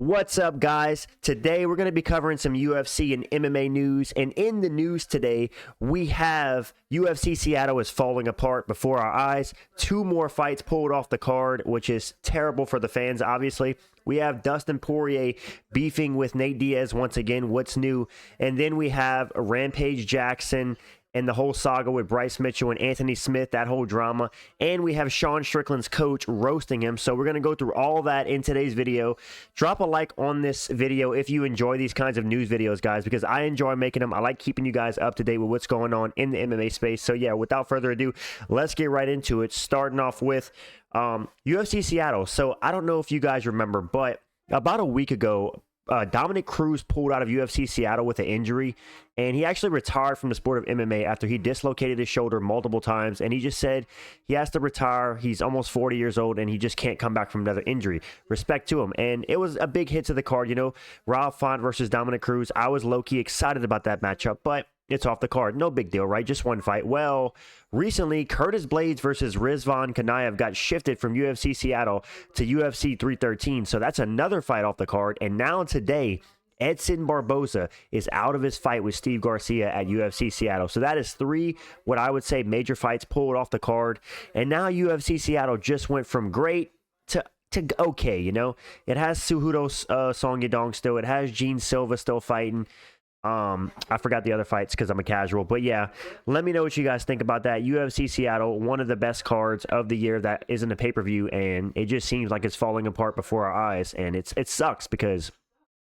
What's up, guys? Today we're going to be covering some UFC and MMA news, and in the news today we have UFC Seattle is falling apart before our eyes. 2 more fights pulled off the card, which is terrible for the fans, obviously. We have Dustin Poiriers beefing with Nate Diaz once again. What's new? And then we have Rampage Jaxxon and the whole saga with Bryce Mitchell and Anthony Smith, that whole drama. And we have Sean Strickland's coach roasting him. So we're going to go through all that in today's video. Drop a like on this video if you enjoy these kinds of news videos, guys, because I enjoy making them. I like keeping you guys up to date with what's going on in the MMA space. So yeah, without further ado, let's get right into it. Starting off with UFC Seattle. So I don't know if you guys remember, but about a week ago, Dominic Cruz pulled out of UFC Seattle with an injury, and he actually retired from the sport of MMA after he dislocated his shoulder multiple times, and he just said he has to retire. He's almost 40 years old, and he just can't come back from another injury. Respect to him. And it was a big hit to the card, you know, Rob Font versus Dominic Cruz. I was low-key excited about that matchup, but it's off the card. No big deal, right? Just one fight. Well, recently, Curtis Blaydes versus Rizvan Kanaev got shifted from UFC Seattle to UFC 313. So that's another fight off the card. And now today, Edson Barboza is out of his fight with Steve Garcia at UFC Seattle. So that is 3, what I would say, major fights pulled off the card. And now UFC Seattle just went from great to okay, you know? It has Cejudo Song Yadong still. It has Gene Silva still fighting. I forgot the other fights because I'm a casual, but yeah, let me know what you guys think about that. UFC Seattle, one of the best cards of the year that isn't a pay-per-view, and it just seems like it's falling apart before our eyes, and it sucks because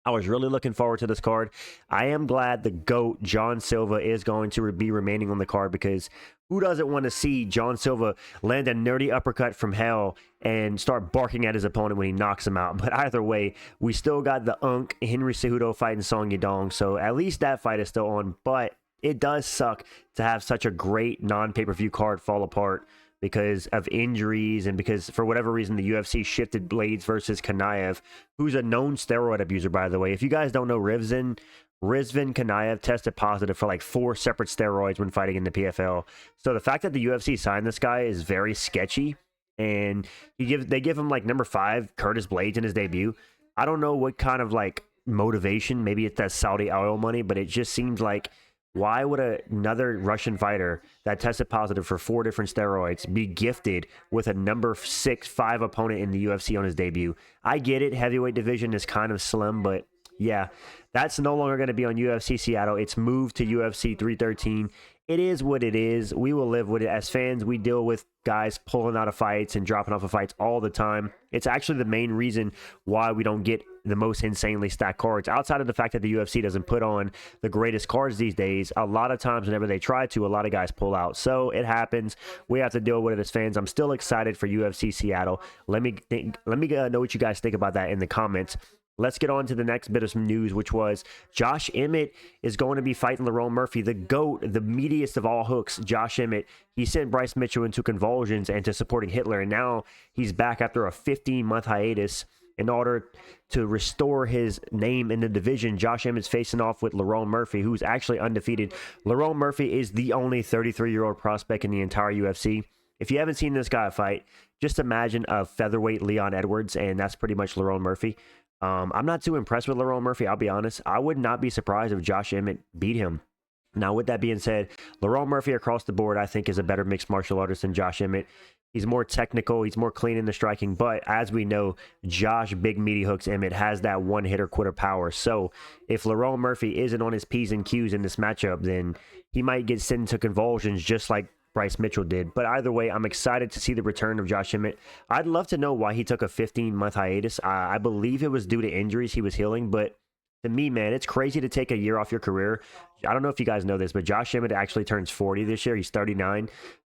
I was really looking forward to this card. I am glad the GOAT, John Silva, is going to be remaining on the card, because who doesn't want to see John Silva land a nerdy uppercut from hell and start barking at his opponent when he knocks him out? But either way, we still got the Henry Cejudo fighting Song Yadong, so at least that fight is still on. But it does suck to have such a great non-pay-per-view card fall apart because of injuries, and because for whatever reason the UFC shifted Blaydes versus Kanaev, who's a known steroid abuser, by the way. If you guys don't know, Rizvan Kanaev tested positive for like 4 separate steroids when fighting in the PFL. So the fact that the UFC signed this guy is very sketchy, and they give him like number 5 Curtis Blaydes in his debut. I don't know what kind of like motivation, maybe it's that Saudi oil money, but it just seems like, why would another Russian fighter that tested positive for 4 different steroids be gifted with a number 5 opponent in the UFC on his debut? I get it, heavyweight division is kind of slim, but yeah, that's no longer going to be on UFC Seattle. It's moved to UFC 313. It is what it is. We will live with it. As fans, we deal with guys pulling out of fights and dropping off of fights all the time. It's actually the main reason why we don't get the most insanely stacked cards. Outside of the fact that the UFC doesn't put on the greatest cards these days, a lot of times whenever they try to, a lot of guys pull out. So it happens. We have to deal with it as fans. I'm still excited for UFC Seattle. Let me know what you guys think about that in the comments. Let's get on to the next bit of some news, which was Josh Emmett is going to be fighting Lerone Murphy, the GOAT, the meatiest of all hooks. Josh Emmett, he sent Bryce Mitchell into convulsions and to supporting Hitler, and now he's back after a 15-month hiatus. In order to restore his name in the division, Josh Emmett's facing off with Lerone Murphy, who's actually undefeated. Lerone Murphy is the only 33-year-old prospect in the entire UFC. If you haven't seen this guy fight, just imagine a featherweight Leon Edwards, and that's pretty much Lerone Murphy. I'm not too impressed with Lerone Murphy, I'll be honest. I would not be surprised if Josh Emmett beat him. Now, with that being said, Lerone Murphy across the board, I think, is a better mixed martial artist than Josh Emmett. He's more technical, he's more clean in the striking, but as we know, Josh Big Meaty Hooks Emmett has that one-hitter quitter power. So if Lerone Murphy isn't on his P's and Q's in this matchup, then he might get sent into convulsions just like Bryce Mitchell did. But either way, I'm excited to see the return of Josh Emmett. I'd love to know why he took a 15-month hiatus. I believe it was due to injuries. He was healing, but to me, man, it's crazy to take a year off your career. I don't know if you guys know this, but Josh Emmett actually turns 40 this year. He's 39.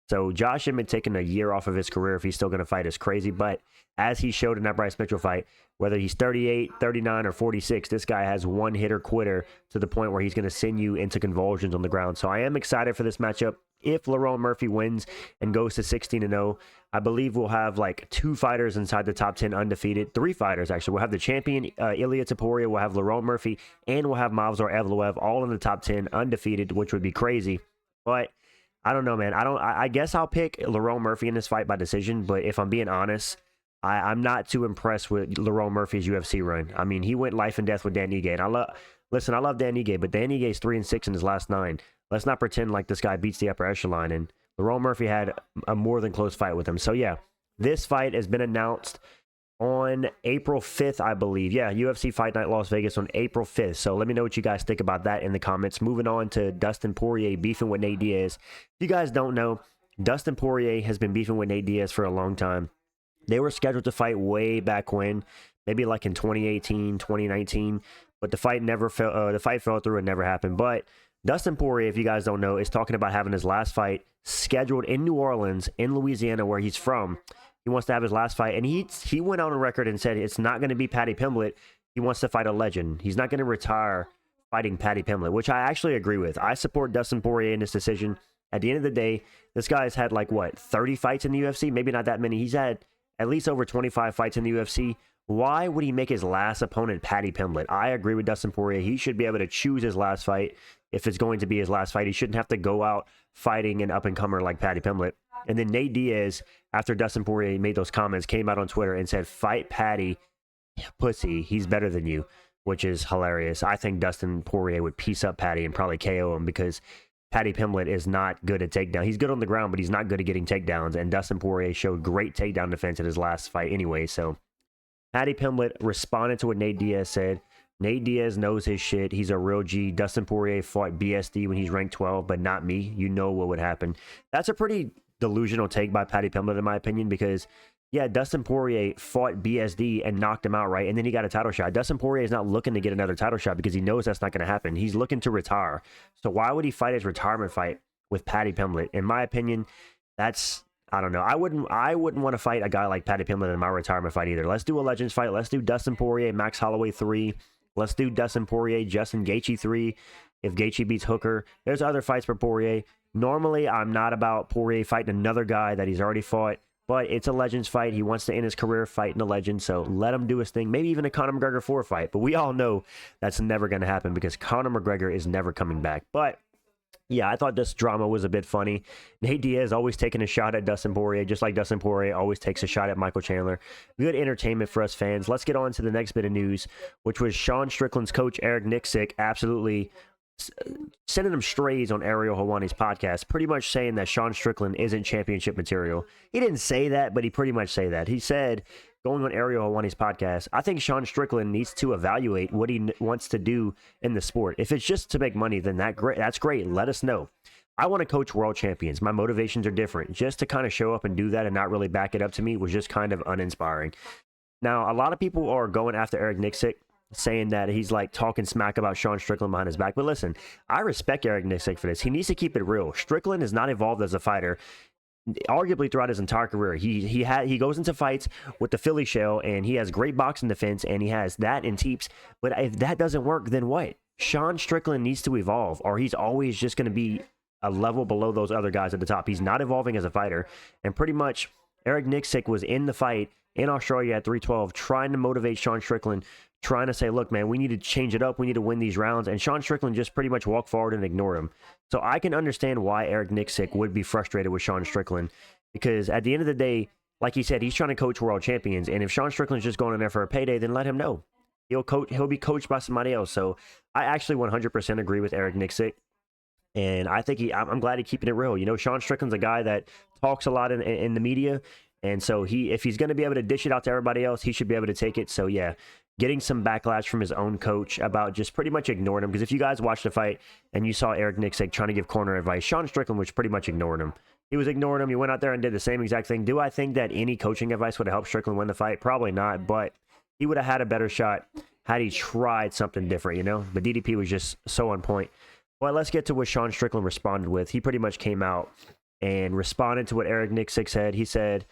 So Josh Emmett taking a year off of his career if he's still going to fight is crazy. But as he showed in that Bryce Mitchell fight, whether he's 38, 39, or 46, this guy has one-hitter quitter to the point where he's going to send you into convulsions on the ground. So I am excited for this matchup. If Lerone Murphy wins and goes to 16-0, I believe we'll have like 2 fighters inside the top 10 undefeated. 3 fighters, actually. We'll have the champion, Ilia Topuria. We'll have Lerone Murphy, and we'll have Movsar Evloev all in the top 10 undefeated, which would be crazy. But I don't know, man. I guess I'll pick Lerone Murphy in this fight by decision, but if I'm being honest, I'm not too impressed with Lerone Murphy's UFC run. I mean, he went life and death with Dan Ige, and I love Dan Ige, but Dan Ige's 3-6 in his last 9. Let's not pretend like this guy beats the upper echelon, and Lerone Murphy had a more than close fight with him. So yeah, this fight has been announced on April 5th, I believe. Yeah, UFC Fight Night Las Vegas on April 5th. So let me know what you guys think about that in the comments. Moving on to Dustin Poirier beefing with Nate Diaz. If you guys don't know, Dustin Poirier has been beefing with Nate Diaz for a long time. They were scheduled to fight way back when, maybe like in 2018, 2019, but the fight fell through and never happened. But Dustin Poirier, if you guys don't know, is talking about having his last fight scheduled in New Orleans, in Louisiana, where he's from. He wants to have his last fight, and he went on record and said it's not going to be Paddy Pimblett. He wants to fight a legend. He's not going to retire fighting Paddy Pimblett, which I actually agree with. I support Dustin Poirier in this decision. At the end of the day, this guy's had like, what, 30 fights in the UFC? Maybe not that many. He's had at least over 25 fights in the UFC. Why would he make his last opponent Paddy Pimblett? I agree with Dustin Poirier. He should be able to choose his last fight if it's going to be his last fight. He shouldn't have to go out fighting an up-and-comer like Paddy Pimblett. And then Nate Diaz, after Dustin Poirier made those comments, came out on Twitter and said, "Fight Paddy, pussy. He's better than you," which is hilarious. I think Dustin Poirier would piece up Paddy and probably KO him because Paddy Pimblett is not good at takedown. He's good on the ground, but he's not good at getting takedowns. And Dustin Poirier showed great takedown defense in his last fight anyway. So Paddy Pimblett responded to what Nate Diaz said. Nate Diaz knows his shit. He's a real G. Dustin Poirier fought BSD when he's ranked 12, but not me. You know what would happen. That's a pretty delusional take by Paddy Pimblett, in my opinion, because, yeah, Dustin Poirier fought BSD and knocked him out, right? And then he got a title shot. Dustin Poirier is not looking to get another title shot because he knows that's not going to happen. He's looking to retire. So why would he fight his retirement fight with Paddy Pimblett? In my opinion, that's, I don't know. I wouldn't want to fight a guy like Paddy Pimblett in my retirement fight either. Let's do a Legends fight. Let's do Dustin Poirier, Max Holloway 3. Let's do Dustin Poirier, Justin Gaethje 3. If Gaethje beats Hooker, there's other fights for Poirier. Normally, I'm not about Poirier fighting another guy that he's already fought, but it's a Legends fight. He wants to end his career fighting a legend, so let him do his thing. Maybe even a Conor McGregor 4 fight, but we all know that's never going to happen because Conor McGregor is never coming back. But yeah, I thought this drama was a bit funny. Nate Diaz always taking a shot at Dustin Poirier, just like Dustin Poirier always takes a shot at Michael Chandler. Good entertainment for us fans. Let's get on to the next bit of news, which was Sean Strickland's coach, Eric Nicksick, absolutely sending him strays on Ariel Helwani's podcast, pretty much saying that Sean Strickland isn't championship material. He didn't say that, but he pretty much say that. He said, going on Ariel Helwani's podcast, "I think Sean Strickland needs to evaluate what he wants to do in the sport. If it's just to make money, then that's great. Let us know. I want to coach world champions. My motivations are different. Just to kind of show up and do that and not really back it up to me was just kind of uninspiring." Now, a lot of people are going after Eric Nicksick, saying that he's like talking smack about Sean Strickland behind his back. But listen, I respect Eric Nicksick for this. He needs to keep it real. Strickland has not evolved as a fighter, arguably throughout his entire career. He goes into fights with the Philly shell, and he has great boxing defense, and he has that in teeps. But if that doesn't work, then what? Sean Strickland needs to evolve, or he's always just going to be a level below those other guys at the top. He's not evolving as a fighter, and pretty much Eric Nicksick was in the fight in Australia at 312, trying to motivate Sean Strickland, trying to say, look, man, we need to change it up. We need to win these rounds. And Sean Strickland just pretty much walked forward and ignored him. So I can understand why Eric Nicksick would be frustrated with Sean Strickland, because at the end of the day, like he said, he's trying to coach world champions. And if Sean Strickland's just going in there for a payday, then let him know. He'll be coached by somebody else. So I actually 100% agree with Eric Nicksick. And I think I'm glad he's keeping it real. You know, Sean Strickland's a guy that talks a lot in the media. And so if he's going to be able to dish it out to everybody else, he should be able to take it. So yeah, getting some backlash from his own coach about just pretty much ignoring him. Because if you guys watched the fight and you saw Eric Nicksick trying to give corner advice, Sean Strickland was pretty much ignoring him. He was ignoring him. He went out there and did the same exact thing. Do I think that any coaching advice would have helped Strickland win the fight? Probably not, but he would have had a better shot had he tried something different, you know? But DDP was just so on point. Well, let's get to what Sean Strickland responded with. He pretty much came out and responded to what Eric Nicksick said. He said,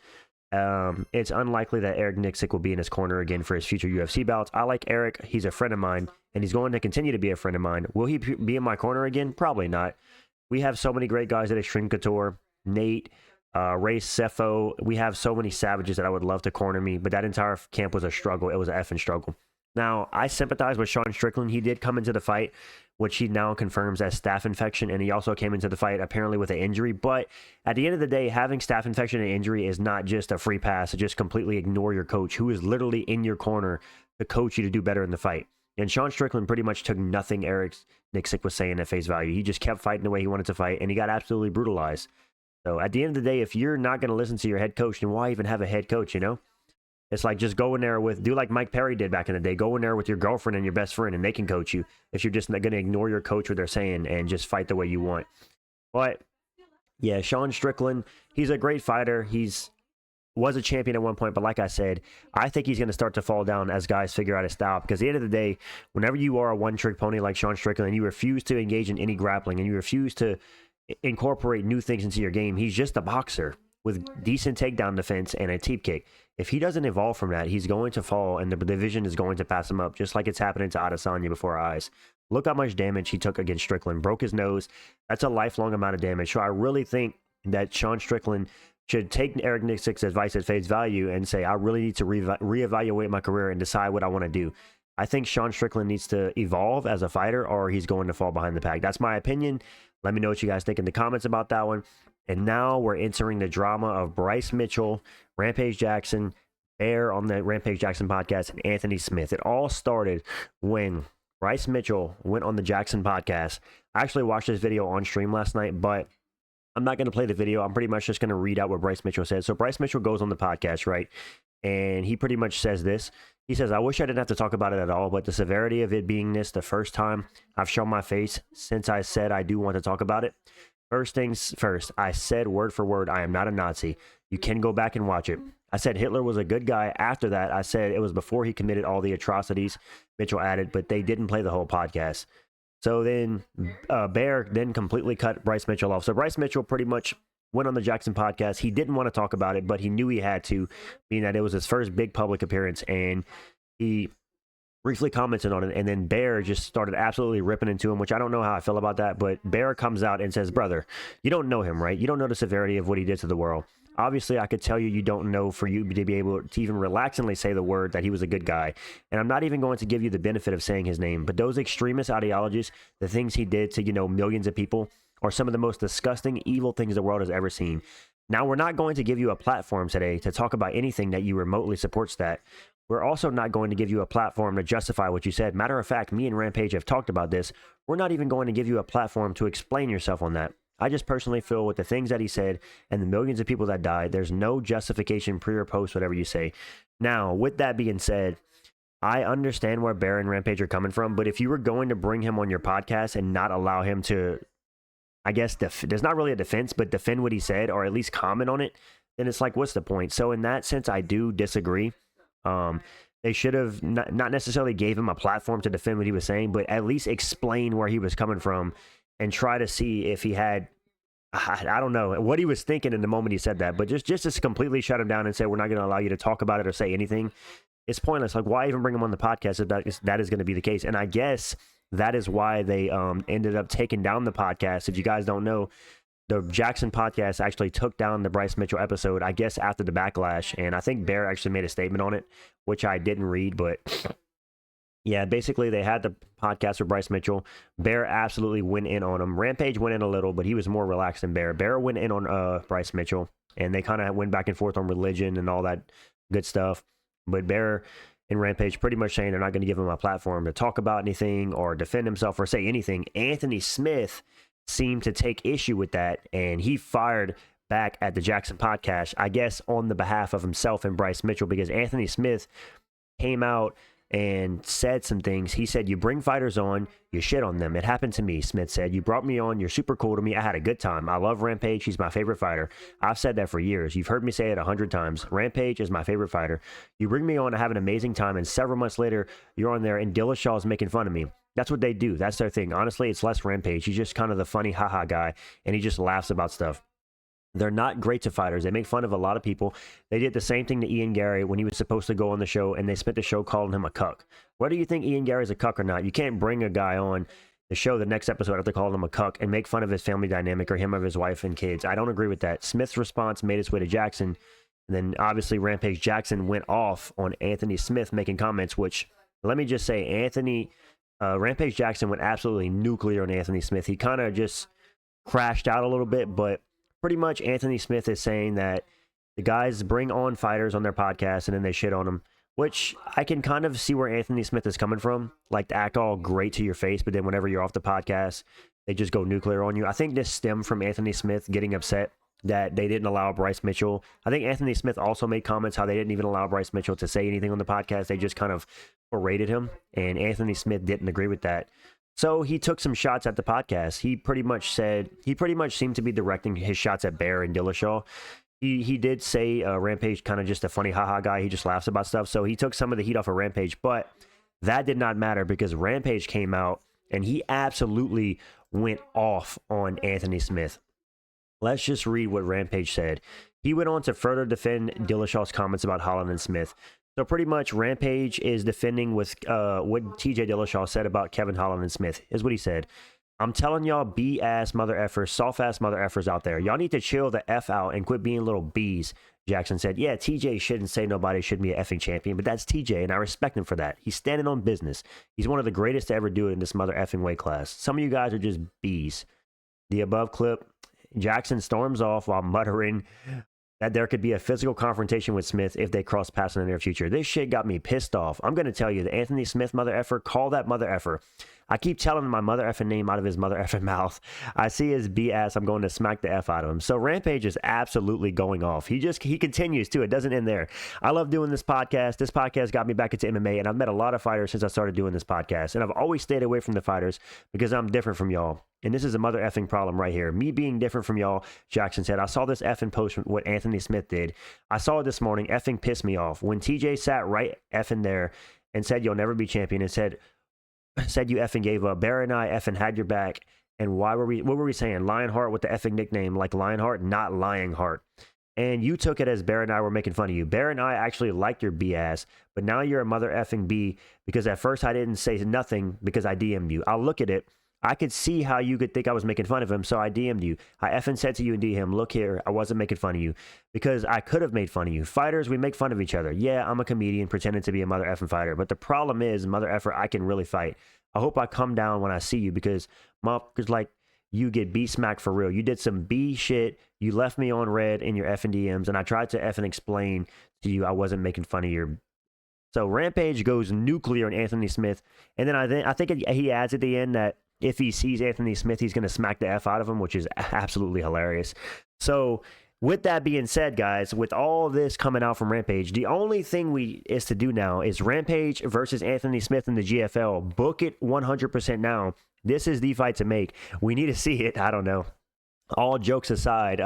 it's unlikely that Eric Nicksick will be in his corner again for his future UFC bouts. I like Eric. He's a friend of mine, and he's going to continue to be a friend of mine. Will he be in my corner again? Probably not. We have so many great guys at Extreme Couture. Nate, Ray Sefo. We have so many savages that I would love to corner me, but that entire camp was a struggle. It was an effing struggle. Now, I sympathize with Sean Strickland. He did come into the fight, which he now confirms as staph infection, and he also came into the fight apparently with an injury. But at the end of the day, having staph infection and injury is not just a free pass to just completely ignore your coach, who is literally in your corner to coach you to do better in the fight. And Sean Strickland pretty much took nothing Eric Nicksick was saying at face value. He just kept fighting the way he wanted to fight, and he got absolutely brutalized. So at the end of the day, if you're not going to listen to your head coach, then why even have a head coach, you know? It's like just go in there do like Mike Perry did back in the day. Go in there with your girlfriend and your best friend, and they can coach you if you're just going to ignore your coach, what they're saying, and just fight the way you want. But yeah, Sean Strickland, he's a great fighter. Was a champion at one point, but like I said, I think he's going to start to fall down as guys figure out his style, because at the end of the day, whenever you are a one-trick pony like Sean Strickland and you refuse to engage in any grappling and you refuse to incorporate new things into your game, he's just a boxer with decent takedown defense and a teep kick. If he doesn't evolve from that, he's going to fall, and the division is going to pass him up, just like it's happening to Adesanya before our eyes. Look how much damage he took against Strickland. Broke his nose. That's a lifelong amount of damage. So I really think that Sean Strickland should take Eric Nicksick's advice at face value and say, I really need to reevaluate my career and decide what I want to do. I think Sean Strickland needs to evolve as a fighter, or he's going to fall behind the pack. That's my opinion. Let me know what you guys think in the comments about that one. And now we're entering the drama of Bryce Mitchell, Rampage Jaxxon, Bear on the Rampage Jaxxon podcast, and Anthony Smith. It all started when Bryce Mitchell went on the Jaxxon podcast. I actually watched this video on stream last night, but I'm not going to play the video. I'm pretty much just going to read out what Bryce Mitchell said. So Bryce Mitchell goes on the podcast, right? And he pretty much says this. He says, I wish I didn't have to talk about it at all, but the severity of it being this, the first time I've shown my face since I said I do want to talk about it. First things first, I said word for word, I am not a Nazi. You can go back and watch it. I said Hitler was a good guy. After that, I said it was before he committed all the atrocities, Mitchell added, but they didn't play the whole podcast. So then Bear then completely cut Bryce Mitchell off. So Bryce Mitchell pretty much went on the Jaxxon podcast. He didn't want to talk about it, but he knew he had to, being that it was his first big public appearance, and he briefly commented on it, and then Bear just started absolutely ripping into him, which I don't know how I feel about that, but Bear comes out and says, brother, you don't know him, right? You don't know the severity of what he did to the world. Obviously, I could tell you don't know for you to be able to even relaxingly say the word that he was a good guy. And I'm not even going to give you the benefit of saying his name, but those extremist ideologies, the things he did to, millions of people, are some of the most disgusting, evil things the world has ever seen. Now, we're not going to give you a platform today to talk about anything that you remotely supports that. We're also not going to give you a platform to justify what you said. Matter of fact, me and Rampage have talked about this. We're not even going to give you a platform to explain yourself on that. I just personally feel with the things that he said and the millions of people that died, there's no justification pre or post whatever you say. Now, with that being said, I understand where Bear and Rampage are coming from, but if you were going to bring him on your podcast and not allow him to, I guess, there's not really a defense, but defend what he said or at least comment on it, then it's like, what's the point? So in that sense, I do disagree. They should have not necessarily gave him a platform to defend what he was saying, but at least explain where he was coming from and try to see if he had, I don't know, what he was thinking in the moment he said that. But just to completely shut him down and say, we're not going to allow you to talk about it or say anything, it's pointless. Like, why even bring him on the podcast if that is going to be the case? And I guess that is why they ended up taking down the podcast. If you guys don't know, the Jaxxon podcast actually took down the Bryce Mitchell episode, I guess, after the backlash. And I think Bear actually made a statement on it, which I didn't read. But yeah, basically they had the podcast with Bryce Mitchell. Bear absolutely went in on him. Rampage went in a little, but he was more relaxed than Bear. Bear went in on Bryce Mitchell, and they kind of went back and forth on religion and all that good stuff. But Bear and Rampage pretty much saying they're not going to give him a platform to talk about anything or defend himself or say anything. Anthony Smith seemed to take issue with that, and he fired back at the Jaxxon podcast, I guess on the behalf of himself and Bryce Mitchell, because Anthony Smith came out and said some things. He said, you bring fighters on, you shit on them. It happened to me, Smith said. You brought me on, you're super cool to me. I had a good time. I love Rampage. He's my favorite fighter. I've said that for years. You've heard me say it 100 times. Rampage is my favorite fighter. You bring me on, I have an amazing time, and several months later, you're on there, and Dillashaw's making fun of me. That's what they do. That's their thing. Honestly, it's less Rampage. He's just kind of the funny haha guy, and he just laughs about stuff. They're not great to fighters. They make fun of a lot of people. They did the same thing to Ian Gary when he was supposed to go on the show, and they spent the show calling him a cuck. Whether you think Ian Gary's a cuck or not, you can't bring a guy on the show the next episode after calling him a cuck and make fun of his family dynamic or him of his wife and kids. I don't agree with that. Smith's response made its way to Jaxxon, and then obviously Rampage Jaxxon went off on Anthony Smith making comments, which, let me just say, Rampage Jaxxon went absolutely nuclear on Anthony Smith. He kind of just crashed out a little bit, but pretty much Anthony Smith is saying that the guys bring on fighters on their podcast and then they shit on them, which I can kind of see where Anthony Smith is coming from. Like, to act all great to your face, but then whenever you're off the podcast, they just go nuclear on you. I think this stemmed from Anthony Smith getting upset that they didn't allow Bryce Mitchell. I think Anthony Smith also made comments how they didn't even allow Bryce Mitchell to say anything on the podcast. They just kind of berated him, and Anthony Smith didn't agree with that. So he took some shots at the podcast. He pretty much seemed to be directing his shots at Bear and Dillashaw. He did say Rampage kind of just a funny haha guy. He just laughs about stuff. So he took some of the heat off of Rampage, but that did not matter because Rampage came out and he absolutely went off on Anthony Smith. Let's just read what Rampage said. He went on to further defend Dillashaw's comments about Holland and Smith. So pretty much Rampage is defending with what TJ Dillashaw said about Kevin Holland and Smith. Is what he said. I'm telling y'all, B-ass mother effers, soft-ass mother effers out there. Y'all need to chill the F out and quit being little B's. Jaxxon said, yeah, TJ shouldn't say nobody should be an effing champion, but that's TJ, and I respect him for that. He's standing on business. He's one of the greatest to ever do it in this mother effing weight class. Some of you guys are just B's. The above clip, Jaxxon storms off while muttering that there could be a physical confrontation with Smith if they cross paths in the near future. This shit got me pissed off. I'm going to tell you, the Anthony Smith mother effer, call that mother effer. I keep telling him my mother effing name out of his mother effing mouth. I see his B-ass, I'm going to smack the F out of him. So Rampage is absolutely going off. He continues too. It doesn't end there. I love doing this podcast. This podcast got me back into MMA, and I've met a lot of fighters since I started doing this podcast. And I've always stayed away from the fighters because I'm different from y'all. And this is a mother effing problem right here. Me being different from y'all, Jaxxon said. I saw this effing post from what Anthony Smith did. I saw it this morning. Effing pissed me off. When TJ sat right effing there and said, you'll never be champion, and said you effing gave up. Bear and I effing had your back. And what were we saying? Lionheart with the effing nickname like Lionheart, not Lying Heart. And you took it as Bear and I were making fun of you. Bear and I actually liked your B ass, but now you're a mother effing B because at first I didn't say nothing because I DM'd you. I'll look at it. I could see how you could think I was making fun of him, so I DM'd you. I effing said to you in DM, look here, I wasn't making fun of you because I could have made fun of you. Fighters, we make fun of each other. Yeah, I'm a comedian pretending to be a mother effing fighter, but the problem is, mother effer, I can really fight. I hope I come down when I see you because motherfuckers like you get B-smacked for real. You did some B shit. You left me on red in your effing DMs, and I tried to effing explain to you I wasn't making fun of your... So Rampage goes nuclear on Anthony Smith, and then I think he adds at the end that if he sees Anthony Smith, he's going to smack the F out of him, which is absolutely hilarious. So with that being said, guys, with all this coming out from Rampage, the only thing is to do now is Rampage versus Anthony Smith in the GFL. Book it 100% now. This is the fight to make. We need to see it. I don't know. All jokes aside,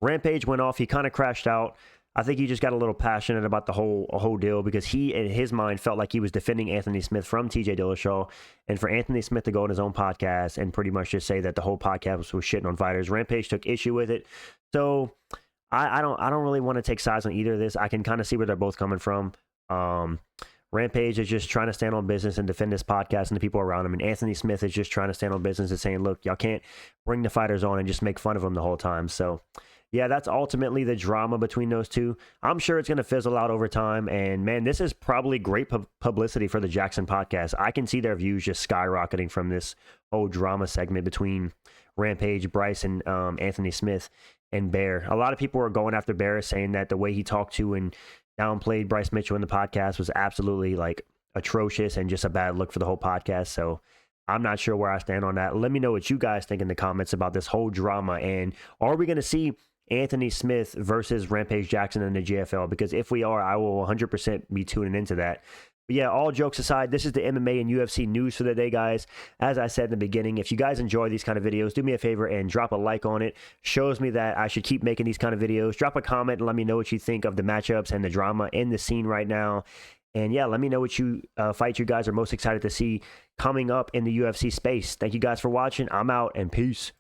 Rampage went off. He kind of crashed out. I think he just got a little passionate about the whole deal because he, in his mind, felt like he was defending Anthony Smith from TJ Dillashaw, and for Anthony Smith to go on his own podcast and pretty much just say that the whole podcast was shitting on fighters, Rampage took issue with it. So I don't really want to take sides on either of this. I can kind of see where they're both coming from. Rampage is just trying to stand on business and defend this podcast and the people around him, and Anthony Smith is just trying to stand on business and saying, look, y'all can't bring the fighters on and just make fun of them the whole time. So yeah, that's ultimately the drama between those two. I'm sure it's going to fizzle out over time. And man, this is probably great publicity for the Jaxxon podcast. I can see their views just skyrocketing from this whole drama segment between Rampage, Bryce, and Anthony Smith and Bear. A lot of people were going after Bear, saying that the way he talked to and downplayed Bryce Mitchell in the podcast was absolutely like atrocious and just a bad look for the whole podcast. So I'm not sure where I stand on that. Let me know what you guys think in the comments about this whole drama. And are we going to see Anthony Smith versus Rampage Jaxxon in the GFL? Because if we are, I will 100% be tuning into that. But yeah, all jokes aside, this is the MMA and UFC news for the day, guys. As I said in the beginning, if you guys enjoy these kind of videos, do me a favor and drop a like on it. Shows me that I should keep making these kind of videos. Drop a comment and let me know what you think of the matchups and the drama in the scene right now. And yeah, let me know what fight you guys are most excited to see coming up in the UFC space. Thank you guys for watching. I'm out, and peace.